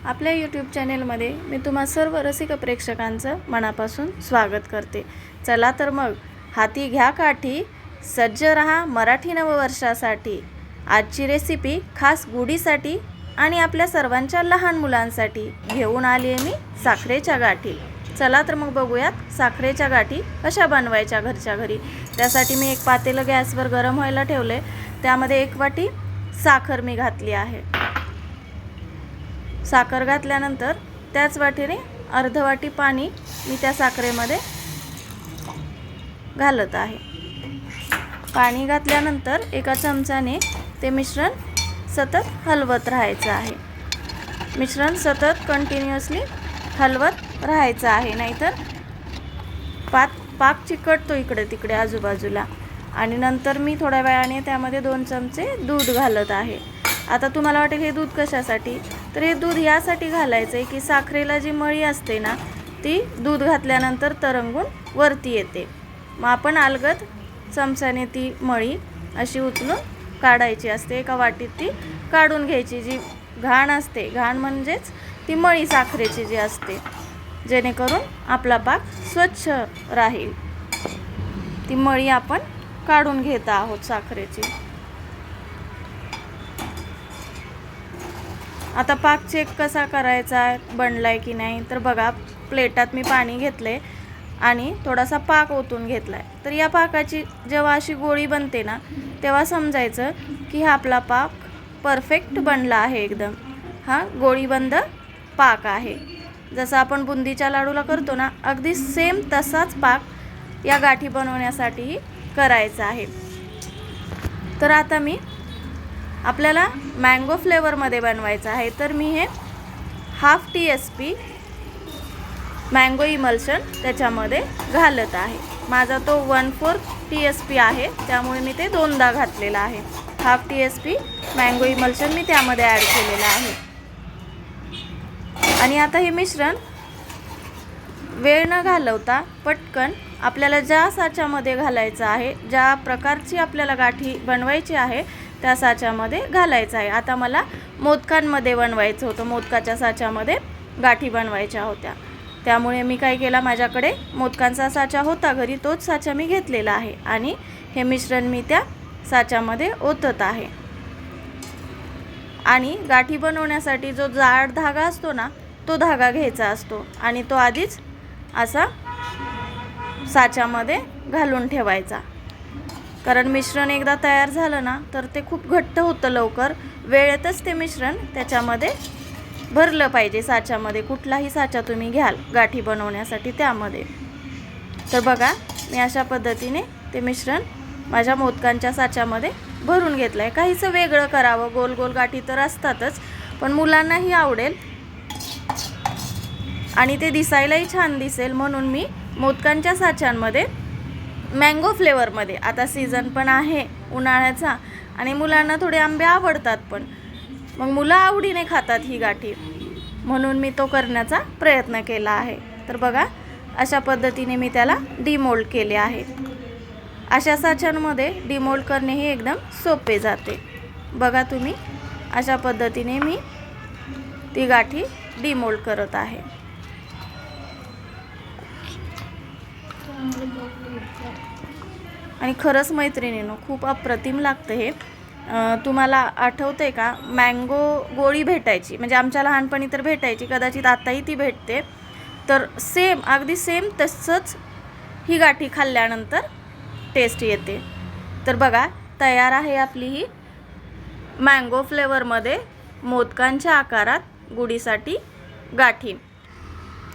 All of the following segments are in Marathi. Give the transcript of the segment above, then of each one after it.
आपल्या यूट्यूब चॅनेलमध्ये मी तुम्हा सर्व रसिक प्रेक्षकांचं मनापासून स्वागत करते। चला तर मग हाती घ्या काठी, सज्ज रहा मराठी नववर्षासाठी। आजची रेसिपी खास गुढीसाठी आणि आपल्या सर्वांच्या लहान मुलांसाठी घेऊन आली आहे मी साखरेच्या गाठी। चला तर मग बघूयात साखरेच्या गाठी कशा बनवायच्या घरच्या घरी। त्यासाठी मी एक पातेलं गॅसवर गरम व्हायला ठेवले, त्यामध्ये 1 वाटी साखर मी घातली आहे। साखर घातल्यानंतर त्याच वाटीने अर्ध वाटी पाणी मी त्या साखरेमध्ये घालत आहे। पाणी घातल्यानंतर एका चमच्याने ते मिश्रण सतत हलवत राहायचं आहे। मिश्रण सतत कंटिन्युअसली हलवत राहायचं आहे, नाहीतर पाक चिकटतो इकडे तिकडे आजूबाजूला। आणि नंतर मी थोड्या वेळाने त्यामध्ये 2 चमचे दूध घालत आहे। आता तुम्हाला वाटेल हे दूध कशासाठी, तर हे दूध यासाठी घालायचं आहे की साखरेला जी मळी असते ना, ती दूध घातल्यानंतर तरंगून वरती येते। मग आपण अलगद चमच्याने ती मळी अशी उचलून काढायची असते। एका वाटीत ती काढून घ्यायची, जी घाण असते, घाण म्हणजेच ती मळी साखरेची जी असते, जेणेकरून आपला पाक स्वच्छ राहील। ती मळी आपण काढून घेत आहोत साखरेची। आता पाक चेक कसा करायचा, बनलाय की नाही, तर बघा प्लेटात मी पाणी घेतले आणि थोडासा पाक ओतून घेतलाय। तर या पाकाची जेव्हा अशी गोळी बनते ना, तेव्हा समजायचं की हा आपला पाक परफेक्ट बनला आहे। एकदम हा गोळीबंद पाक आहे। जसं आपण बुंदीच्या लाडूला करतो ना, अगदी सेम तसाच पाक या गाठी बनवण्यासाठीही करायचा आहे। तर आता मी आपल्याला मँगो फ्लेवरमध्ये बनवायचं आहे, तर मी हे हाफ TSP मँगो इमल्शन त्याच्यामध्ये घालत आहे। माझा तो 1/4 TSP आहे, त्यामुळे मी ते 2दा घातलेला आहे। हाफ TSP मँगो इमल्शन मी त्यामध्ये ॲड केलेलं आहे। आणि आता हे मिश्रण वेळ न घालवता पटकन आपल्याला ज्या साच्यामध्ये घालायचं आहे, ज्या प्रकारची आपल्याला गाठी बनवायची आहे त्या साच्यामध्ये घालायचं आहे। आता मला मोदकांमध्ये बनवायचं होतं, मोदकाच्या साच्यामध्ये गाठी बनवायच्या होत्या, त्यामुळे मी काय केला, माझ्याकडे मोदकांचा साचा होता घरी, तोच साचा मी घेतलेला आहे आणि हे मिश्रण मी त्या साच्यामध्ये ओतत आहे। आणि गाठी बनवण्यासाठी जो जाड धागा असतो ना, तो धागा घ्यायचा असतो आणि तो आधीच असा साच्यामध्ये घालून ठेवायचा, कारण मिश्रण एकदा तयार झालं ना तर ते खूप घट्ट होतं लवकर। वेळेतच ते मिश्रण त्याच्यामध्ये भरलं पाहिजे साच्यामध्ये, कुठलाही साचा तुम्ही घ्याल गाठी बनवण्यासाठी त्यामध्ये। तर बघा मी अशा पद्धतीने ते मिश्रण माझ्या मोदकांच्या साच्यामध्ये भरून घेतलं आहे। काहीसं वेगळं करावं, गोल गोल गाठी तर असतातच, पण मुलांनाही आवडेल आणि ते दिसायलाही छान दिसेल, म्हणून मी मोदकांच्या साच्यांमध्ये मँगो फ्लेवरमध्ये, आता सीझन पण आहे उन्हाळ्याचा आणि मुलांना थोडे आंबे आवडतात, पण मग मुलं आवडीने खातात ही गाठी, म्हणून मी तो करण्याचा प्रयत्न केला आहे। तर बघा अशा पद्धतीने मी त्याला डिमोल्ड केले आहे। अशा साच्यांमध्ये डिमोल्ड करणे हे एकदम सोपे जाते। बघा तुम्ही अशा पद्धतीने मी ती गाठी डिमोल्ड करत आहे। आणि खरंच मैत्रिणींनो, खूप अप्रतिम लागतं हे। तुम्हाला आठवते का, मँगो गोळी भेटायची, म्हणजे आमच्या लहानपणी तर भेटायची, कदाचित आताही ती भेटते। तर सेम, अगदी सेम तसंच ही गाठी खाल्ल्यानंतर टेस्ट येते। तर बघा तयार आहे आपली ही मँगो फ्लेवरमध्ये मोदकांच्या आकारात गुढीसाठी गाठी।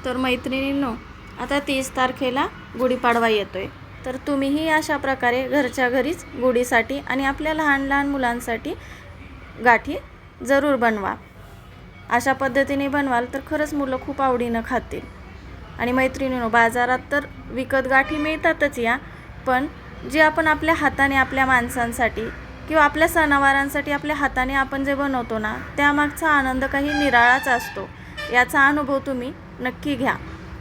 तर मैत्रिणींनो, आता 30 तारखेला गुढीपाडवा येतोय, तर तुम्हीही अशा प्रकारे घरच्या घरीच गुढीसाठी आणि आपल्या लहान लहान मुलांसाठी गाठी जरूर बनवा। अशा पद्धतीने बनवाल तर खरंच मुलं खूप आवडीनं खातील। आणि मैत्रिणींनो, बाजारात तर विकत गाठी मिळतातच या, पण जे आपण आपल्या हाताने आपल्या माणसांसाठी किंवा आपल्या सणावारांसाठी आपल्या हाताने आपण जे बनवतो ना, त्यामागचा आनंद काही निराळाच असतो। याचा अनुभव तुम्ही नक्की घ्या।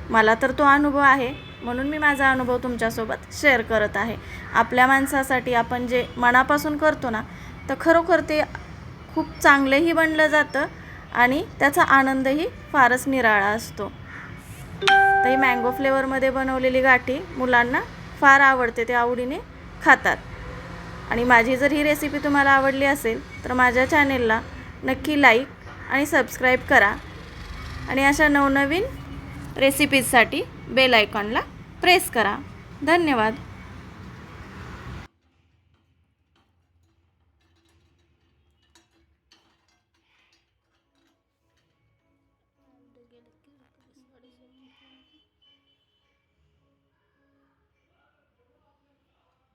मला तर तो अनुभव आहे, म्हणून मी माझा अनुभव तुमच्यासोबत शेअर करत आहे। आपल्या माणसासाठी आपण जे मनापासून करतो ना, तर खरोखर ते खूप चांगलेही बनलं जातं आणि त्याचा आनंदही फारच निराळा असतो. तर ही मँगो फ्लेवरमध्ये बनवलेली गाठी मुलांना फार आवडते, ते आवडीने खातात. आणि माझी जर ही रेसिपी तुम्हाला आवडली असेल तर माझ्या चॅनेलला नक्की लाईक आणि सबस्क्राईब करा आणि अशा नवनवीन रेसिपीजसाठी बेल आयकॉनला प्रेस करा. धन्यवाद.